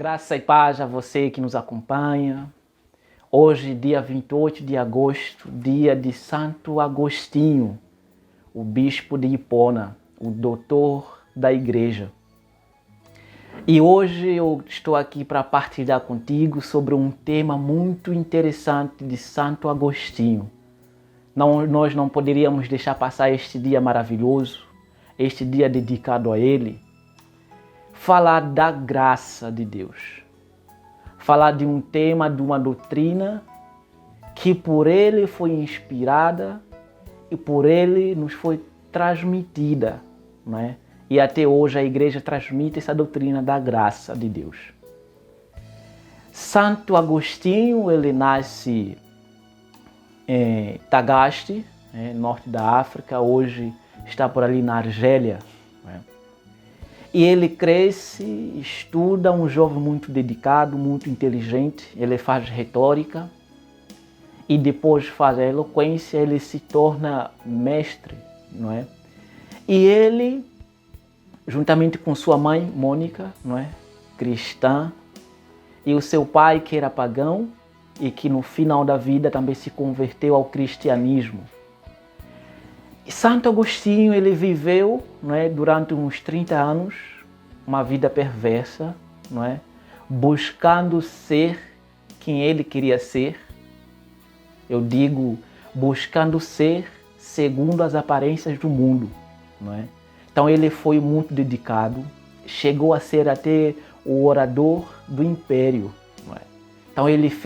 Graça e paz a você que nos acompanha. Hoje, dia 28 de agosto, dia de Santo Agostinho, o bispo de Hipona, o doutor da igreja. E hoje eu estou aqui para partilhar contigo sobre um tema muito interessante de Santo Agostinho. Nós não poderíamos deixar passar este dia maravilhoso, este dia dedicado a ele. Falar da graça de Deus. Falar de um tema, de uma doutrina que por ele foi inspirada e por ele nos foi transmitida, não é? E até hoje a igreja transmite essa doutrina da graça de Deus. Santo Agostinho, ele nasce em Tagaste, norte da África, hoje está por ali na Argélia. E ele cresce, estuda, um jovem muito dedicado, muito inteligente. Ele faz retórica e depois faz a eloquência, ele se torna mestre, não é? E ele, juntamente com sua mãe, Mônica, não é? Cristã, e o seu pai, que era pagão e que no final da vida também se converteu ao cristianismo. Santo Agostinho, ele viveu, não é, durante uns 30 anos, uma vida perversa, não é, buscando ser quem ele queria ser. Eu digo, buscando ser segundo as aparências do mundo, não é? Então ele foi muito dedicado, chegou a ser até o orador do império, não é? Então ele,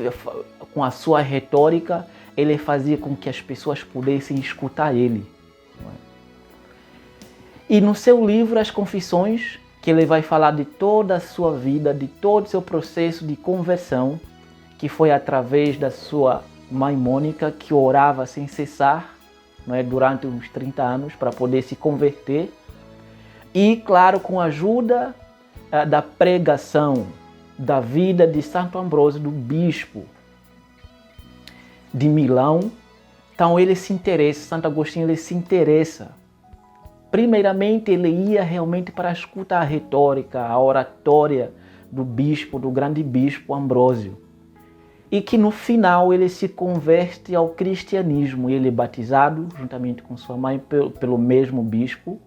com a sua retórica, ele fazia com que as pessoas pudessem escutar ele. E no seu livro, As Confissões, que ele vai falar de toda a sua vida, de todo o seu processo de conversão, que foi através da sua mãe Mônica, que orava sem cessar, não é, durante uns 30 anos para poder se converter. E, claro, com a ajuda da pregação da vida de Santo Ambrósio, do bispo de Milão. Então ele se interessa, Santo Agostinho, ele se interessa. Primeiramente, ele ia realmente para escutar a retórica, a oratória do bispo, do grande bispo Ambrósio. E que no final ele se converte ao cristianismo. Ele é batizado, juntamente com sua mãe, pelo mesmo bispo.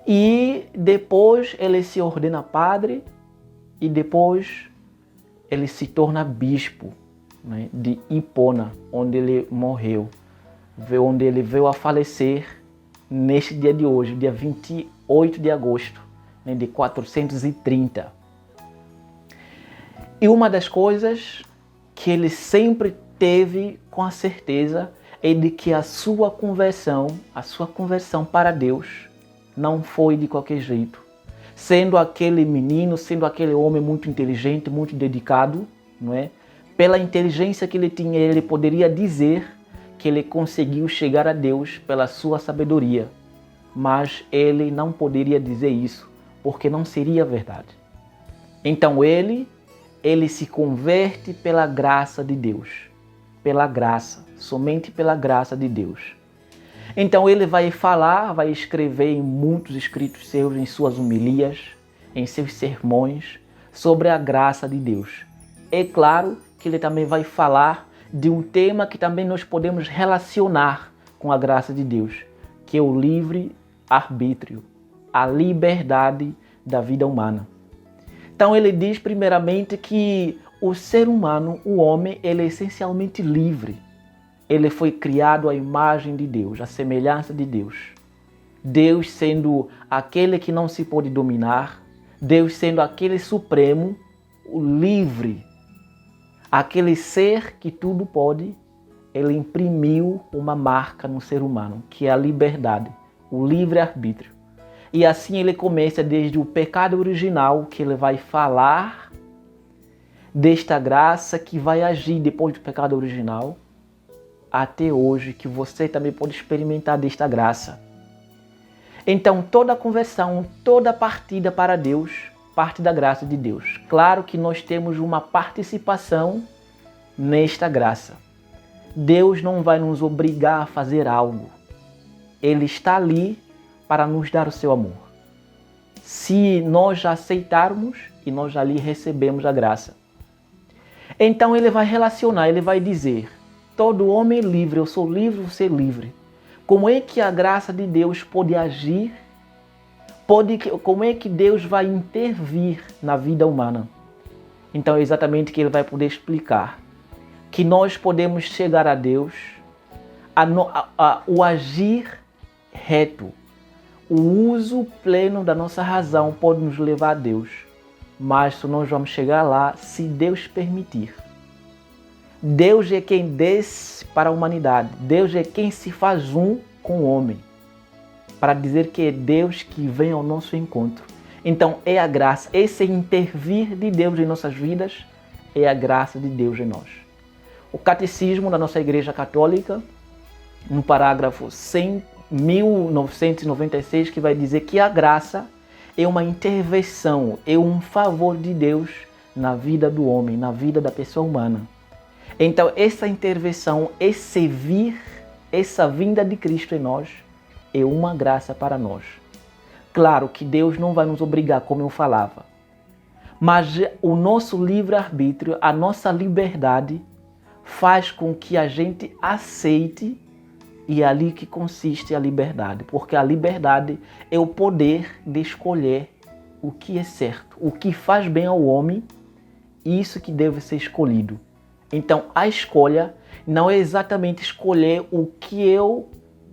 E depois ele se ordena padre e depois ele se torna bispo, né, de Hipona, onde ele morreu, onde ele veio a falecer neste dia de hoje, dia 28 de agosto, né, de 430. E uma das coisas que ele sempre teve com a certeza é de que a sua conversão para Deus não foi de qualquer jeito. Sendo aquele menino, sendo aquele homem muito inteligente, muito dedicado, não é? Pela inteligência que ele tinha, ele poderia dizer que ele conseguiu chegar a Deus pela sua sabedoria. Mas ele não poderia dizer isso, porque não seria verdade. Então ele se converte pela graça de Deus. Pela graça, somente pela graça de Deus. Então ele vai falar, vai escrever em muitos escritos seus, em suas homilias, em seus sermões, sobre a graça de Deus. É claro que ele também vai falar de um tema que também nós podemos relacionar com a graça de Deus, que é o livre-arbítrio, a liberdade da vida humana. Então ele diz primeiramente que o ser humano, o homem, ele é essencialmente livre. Ele foi criado à imagem de Deus, à semelhança de Deus. Deus sendo aquele que não se pode dominar, Deus sendo aquele supremo, o livre, aquele ser que tudo pode, ele imprimiu uma marca no ser humano, que é a liberdade, o livre-arbítrio. E assim ele começa desde o pecado original, que ele vai falar desta graça que vai agir depois do pecado original, até hoje, que você também pode experimentar desta graça. Então toda conversão, toda partida para Deus, parte da graça de Deus. Claro que nós temos uma participação nesta graça. Deus não vai nos obrigar a fazer algo. Ele está ali para nos dar o seu amor. Se nós aceitarmos, e nós ali recebemos a graça. Então ele vai relacionar, ele vai dizer: todo homem é livre, eu sou livre, você é livre. Como é que a graça de Deus pode agir? Como é que Deus vai intervir na vida humana? Então é exatamente que ele vai poder explicar. Que nós podemos chegar a Deus, o agir reto, o uso pleno da nossa razão pode nos levar a Deus. Mas só nós vamos chegar lá se Deus permitir. Deus é quem desce para a humanidade. Deus é quem se faz um com o homem. Para dizer que é Deus que vem ao nosso encontro. Então é a graça, esse intervir de Deus em nossas vidas, é a graça de Deus em nós. O Catecismo da nossa Igreja Católica, no parágrafo 1996, que vai dizer que a graça é uma intervenção, é um favor de Deus na vida do homem, na vida da pessoa humana. Então essa intervenção, esse vir, essa vinda de Cristo em nós, é uma graça para nós. Claro que Deus não vai nos obrigar, como eu falava. Mas o nosso livre-arbítrio, a nossa liberdade, faz com que a gente aceite, e é ali que consiste a liberdade. Porque a liberdade é o poder de escolher o que é certo, o que faz bem ao homem, isso que deve ser escolhido. Então a escolha não é exatamente escolher o que eu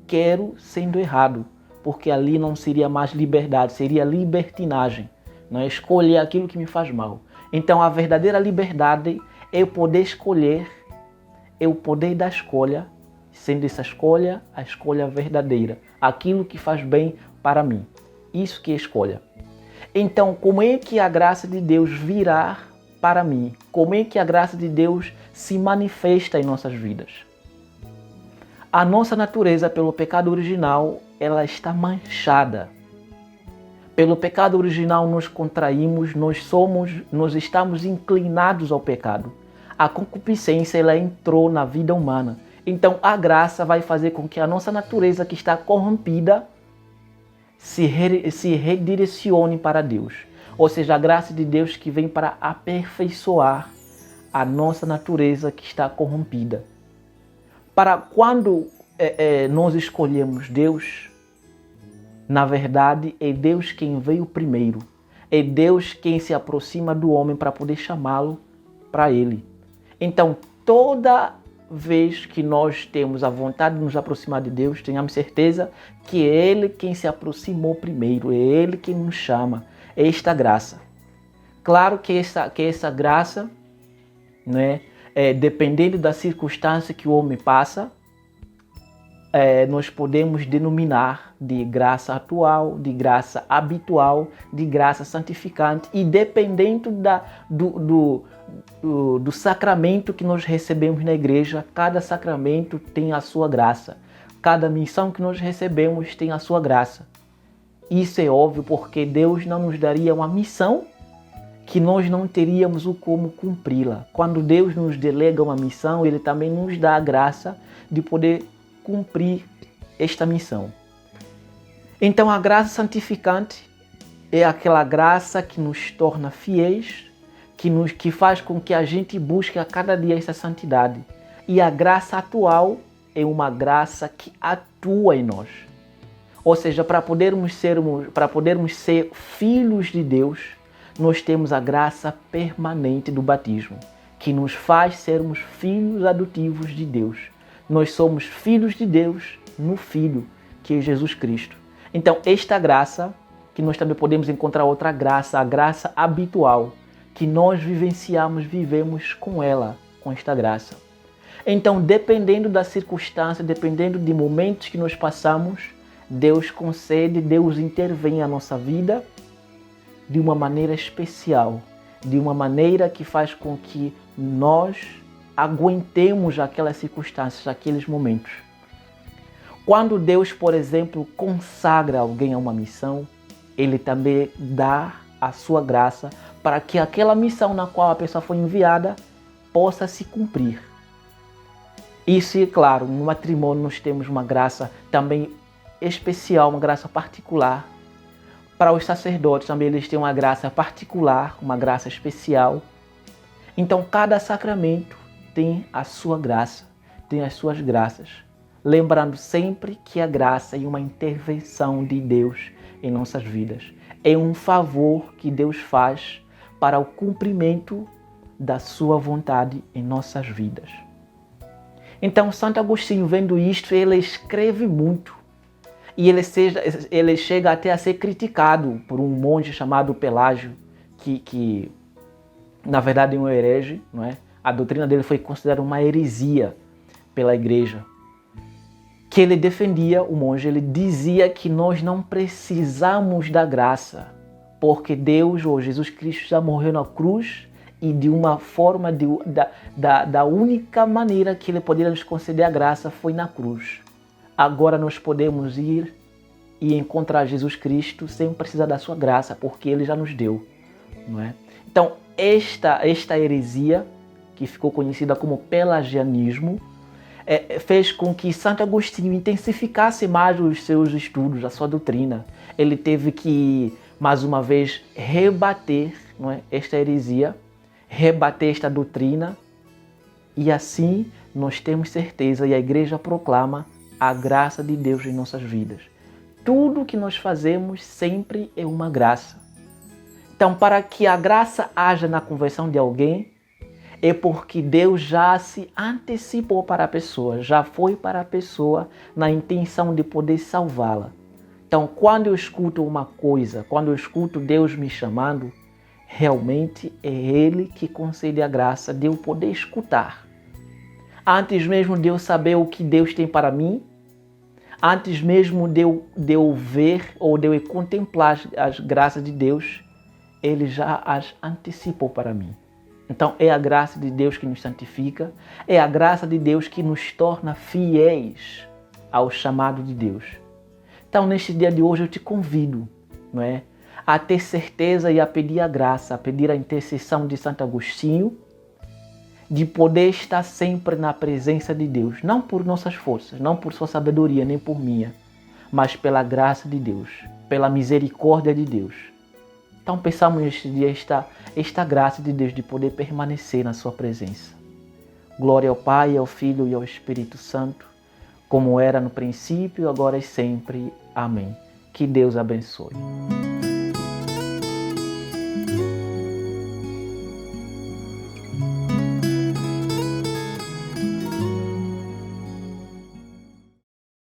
quero sendo errado, porque ali não seria mais liberdade, seria libertinagem, não é escolher aquilo que me faz mal. Então a verdadeira liberdade é o poder escolher, é o poder da escolha, sendo essa escolha a escolha verdadeira, aquilo que faz bem para mim. Isso que é escolha. Então, como é que a graça de Deus virá para mim? Como é que a graça de Deus se manifesta em nossas vidas? A nossa natureza, pelo pecado original, ela está manchada. Pelo pecado original nos contraímos, nós estamos inclinados ao pecado. A concupiscência, ela entrou na vida humana. Então a graça vai fazer com que a nossa natureza que está corrompida se redirecione para Deus. Ou seja, a graça de Deus que vem para aperfeiçoar a nossa natureza que está corrompida. Para quando nós escolhemos Deus, na verdade é Deus quem veio primeiro. É Deus quem se aproxima do homem para poder chamá-lo para Ele. Então toda vez que nós temos a vontade de nos aproximar de Deus, tenhamos certeza que é Ele quem se aproximou primeiro, é Ele quem nos chama, é esta graça. Claro que essa graça, né, dependendo da circunstância que o homem passa, nós podemos denominar de graça atual, de graça habitual, de graça santificante, e dependendo do sacramento que nós recebemos na igreja, cada sacramento tem a sua graça. Cada missão que nós recebemos tem a sua graça. Isso é óbvio porque Deus não nos daria uma missão que nós não teríamos o como cumpri-la. Quando Deus nos delega uma missão, Ele também nos dá a graça de poder cumprir esta missão. Então a graça santificante é aquela graça que nos torna fiéis, que faz com que a gente busque a cada dia essa santidade. E a graça atual é uma graça que atua em nós. Ou seja, para podermos ser filhos de Deus, nós temos a graça permanente do batismo, que nos faz sermos filhos adotivos de Deus. Nós somos filhos de Deus no Filho, que é Jesus Cristo. Então, esta graça, que nós também podemos encontrar outra graça, a graça habitual, que nós vivemos com ela, com esta graça. Então, dependendo da circunstância, dependendo de momentos que nós passamos, Deus concede, Deus intervém na nossa vida de uma maneira especial, de uma maneira que faz com que nós aguentemos aquelas circunstâncias, aqueles momentos. Quando Deus, por exemplo, consagra alguém a uma missão, Ele também dá a sua graça para que aquela missão na qual a pessoa foi enviada possa se cumprir. Isso, é claro, no matrimônio nós temos uma graça também especial, uma graça particular, Para os sacerdotes também eles têm uma graça particular, uma graça especial. Então cada sacramento tem a sua graça, tem as suas graças. Lembrando sempre que a graça é uma intervenção de Deus em nossas vidas. É um favor que Deus faz para o cumprimento da sua vontade em nossas vidas. Então Santo Agostinho, vendo isto, ele escreve muito. E ele chega até a ser criticado por um monge chamado Pelágio, que na verdade é um herege, não é? A doutrina dele foi considerada uma heresia pela igreja. Que ele defendia, o monge, ele dizia que nós não precisamos da graça, porque Deus, ou Jesus Cristo, já morreu na cruz e de uma forma, da única maneira que ele poderia nos conceder a graça foi na cruz. Agora nós podemos ir e encontrar Jesus Cristo sem precisar da sua graça, porque ele já nos deu, não é? Então, esta heresia, que ficou conhecida como pelagianismo, fez com que Santo Agostinho intensificasse mais os seus estudos, a sua doutrina. Ele teve que, mais uma vez, rebater, não é, esta heresia, rebater esta doutrina, e assim nós temos certeza, e a igreja proclama a graça de Deus em nossas vidas. Tudo que nós fazemos sempre é uma graça. Então, para que a graça haja na conversão de alguém, é porque Deus já se antecipou para a pessoa, já foi para a pessoa na intenção de poder salvá-la. Então, quando eu escuto uma coisa, quando eu escuto Deus me chamando, realmente é Ele que concede a graça de eu poder escutar. Antes mesmo de eu saber o que Deus tem para mim, antes mesmo de eu ver ou de eu contemplar as graças de Deus, Ele já as antecipou para mim. Então é a graça de Deus que nos santifica, é a graça de Deus que nos torna fiéis ao chamado de Deus. Então neste dia de hoje eu te convido, não é, a ter certeza e a pedir a graça, a pedir a intercessão de Santo Agostinho, de poder estar sempre na presença de Deus, não por nossas forças, não por sua sabedoria, nem por minha, mas pela graça de Deus, pela misericórdia de Deus. Então pensamos neste dia esta graça de Deus de poder permanecer na sua presença. Glória ao Pai, ao Filho e ao Espírito Santo, como era no princípio, agora e sempre. Amém. Que Deus abençoe.